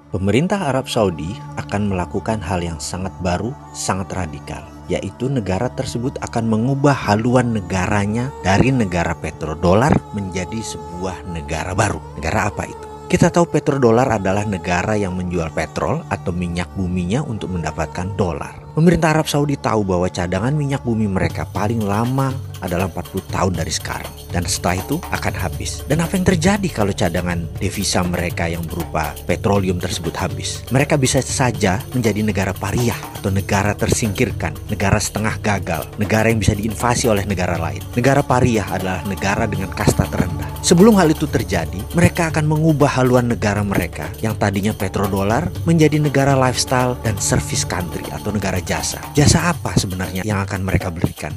Pemerintah Arab Saudi akan melakukan hal yang sangat baru, sangat radikal, yaitu negara tersebut akan mengubah haluan negaranya dari negara petrodolar menjadi sebuah negara baru. Negara apa itu? Kita tahu petrodolar adalah negara yang menjual petrol atau minyak buminya untuk mendapatkan dolar. Pemerintah Arab Saudi tahu bahwa cadangan minyak bumi mereka paling lama adalah 40 tahun dari sekarang. Dan setelah itu akan habis. Dan apa yang terjadi kalau cadangan devisa mereka yang berupa petroleum tersebut habis? Mereka bisa saja menjadi negara pariah atau negara tersingkirkan, negara setengah gagal, negara yang bisa diinvasi oleh negara lain. Negara pariah adalah negara dengan kasta terendah. Sebelum hal itu terjadi, mereka akan mengubah haluan negara mereka yang tadinya petrodolar menjadi negara lifestyle dan service country atau negara jasa. Jasa apa sebenarnya yang akan mereka berikan?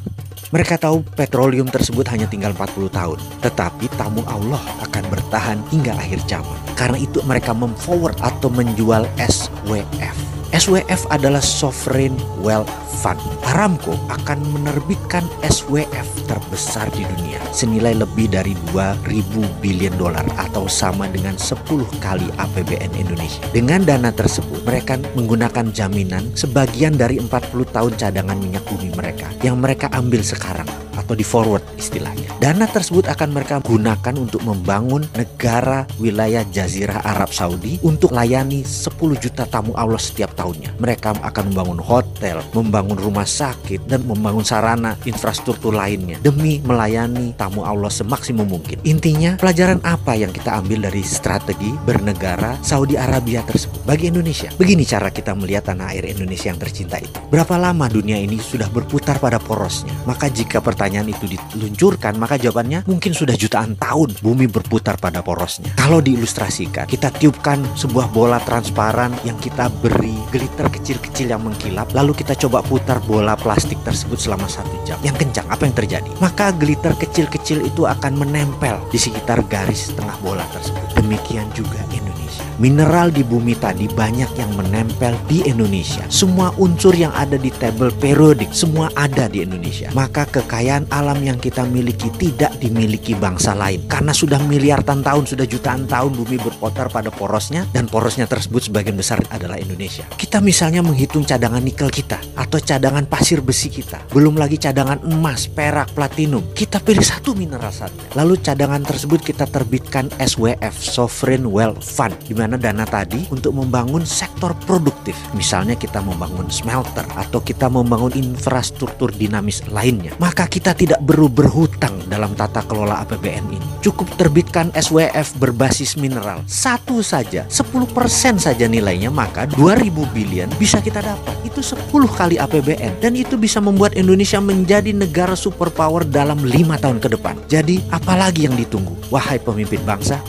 Mereka tahu petroleum tersebut hanya tinggal 40 tahun. Tetapi tamu Allah akan bertahan hingga akhir zaman. Karena itu mereka memforward atau menjual SWF. SWF adalah Sovereign Wealth Fund. Aramco akan menerbitkan SWF terbesar di dunia senilai lebih dari 2.000 billion dolar atau sama dengan 10 kali APBN Indonesia. Dengan dana tersebut, mereka menggunakan jaminan sebagian dari 40 tahun cadangan minyak bumi mereka yang mereka ambil sekarang atau di forward istilahnya. Dana tersebut akan mereka gunakan untuk membangun negara wilayah Jazirah Arab Saudi untuk layani 10 juta tamu Allah setiap tahunnya. Mereka akan membangun hotel, membangun rumah sakit, dan membangun sarana infrastruktur lainnya demi melayani tamu Allah semaksimum mungkin. Intinya, pelajaran apa yang kita ambil dari strategi bernegara Saudi Arabia tersebut bagi Indonesia? Begini cara kita melihat tanah air Indonesia yang tercinta itu. Berapa lama dunia ini sudah berputar pada porosnya? Maka jika pertanyaan itu diluncurkan, maka jawabannya mungkin sudah jutaan tahun bumi berputar pada porosnya. Kalau diilustrasikan, kita tiupkan sebuah bola transparan yang kita beri glitter kecil-kecil yang mengkilap, lalu kita coba putar bola plastik tersebut selama 1 jam. Yang kencang, apa yang terjadi? Maka glitter kecil-kecil itu akan menempel di sekitar garis tengah bola tersebut. Demikian juga Indonesia. Mineral di bumi tadi banyak yang menempel di Indonesia. Semua unsur yang ada di tabel periodik semua ada di Indonesia. Maka kekayaan alam yang kita miliki tidak dimiliki bangsa lain. Karena sudah miliaran tahun, sudah jutaan tahun bumi berputar pada porosnya, dan porosnya tersebut sebagian besar adalah Indonesia. Kita misalnya menghitung cadangan nikel kita atau cadangan pasir besi kita, belum lagi cadangan emas, perak, platinum. Kita pilih satu mineral saja. Lalu cadangan tersebut kita terbitkan SWF, Sovereign Wealth Fund, di mana dana tadi untuk membangun sektor produktif. Misalnya kita membangun smelter atau kita membangun infrastruktur dinamis lainnya. Maka kita tidak perlu berhutang dalam tata kelola APBN ini. Cukup terbitkan SWF berbasis mineral. Satu saja, 10% saja nilainya, maka 2.000 billion bisa kita dapat. Itu 10 kali APBN. Dan itu bisa membuat Indonesia menjadi negara superpower dalam 5 tahun ke depan. Jadi apalagi yang ditunggu? Wahai pemimpin bangsa,